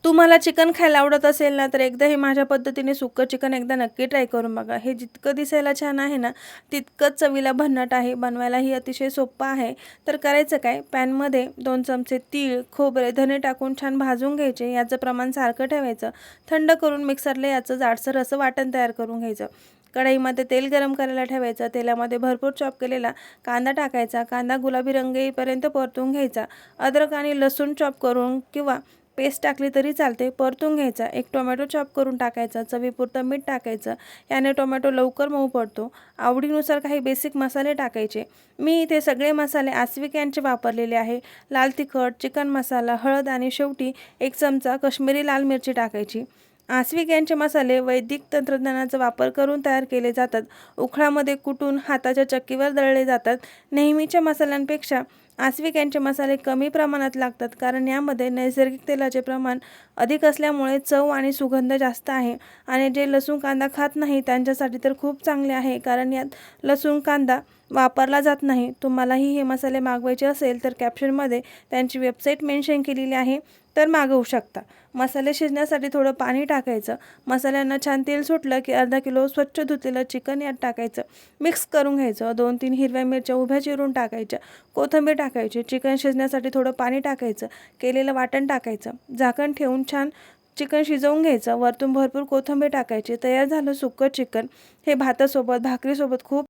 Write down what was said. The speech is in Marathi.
तुम्हाला चिकन खायला आवडत असेल ना, तर एकदा हे माझ्या पद्धतीने सुक्कं चिकन एकदा नक्की ट्राय करून बघा. हे जितकं दिसायला छान आहे ना, तितकंच चवीला भन्नाट आहे. बनवायलाही अतिशय सोपं आहे. तर करायचं काय, पॅनमध्ये 2 चमचे तीळ, खोबरे, धने टाकून छान भाजून घ्यायचे. याचं प्रमाण सारखं ठेवायचं. थंड करून मिक्सरला याचं जाडसर असं वाटण तयार करून घ्यायचं. कढईमध्ये तेल गरम करायला ठेवायचं. तेलामध्ये भरपूर चॉप केलेला कांदा टाकायचा. कांदा गुलाबी रंग येईपर्यंत परतून घ्यायचा. अद्रक आणि लसूण चॉप करून किंवा पेस्ट टाकली तरी चालते, परतून घ्यायचा. एक टोमॅटो चॉप करून टाकायचा. चवीपुरतं मीठ टाकायचं. याने टोमॅटो लवकर मऊ पडतो. आवडीनुसार काही बेसिक मसाले टाकायचे. मी इथे सगळे मसाले आस्विक यांचे वापरलेले आहे. लाल तिखट, चिकन मसाला, हळद आणि शेवटी 1 चमचा काश्मीरी लाल मिरची टाकायची. आस्विक यांचे मसाले वैदिक तंत्रज्ञानाचा वापर करून तयार केले जातात. उखळामध्ये कुटून हाताच्या चक्कीवर दळले जातात. नेहमीच्या मसाल्यांपेक्षा आस्विक यांचे मसाले कमी प्रमाणात लागतात, कारण यामध्ये नैसर्गिक तेलाचे प्रमाण अधिक असल्यामुळे चव आणि सुगंध जास्त आहे. आणि जे लसूण कांदा खात नाही त्यांच्यासाठी तर खूप चांगले आहे, कारण यात लसूण कांदा वापरला जात नाही. तुम्हालाही हे मसाले मागवायचे असेल तर कॅप्शनमध्ये त्यांची वेबसाईट मेन्शन केलेली आहे, तर मागवू शकता. मसाले शिजण्यासाठी थोडं पाणी टाकायचं. मसाल्यांना छान तेल सुटलं की अर्धा किलो स्वच्छ धुतलेलं चिकन यात टाकायचं. मिक्स करून घ्यायचं. 2-3 हिरव्या मिरच्या उभ्या चिरून टाकायच्या. कोथिंबीर टाकायची. चिकन शिजण्यासाठी थोडं पाणी टाकायचं. केलेलं वाटण टाकायचं. झाकण ठेवून छान चिकन शिजवून घ्यायचं. वरतून भरपूर कोथिंबीर टाकायची. तयार झालं सुक्कं चिकन. हे भातासोबत, भाकरीसोबत खूप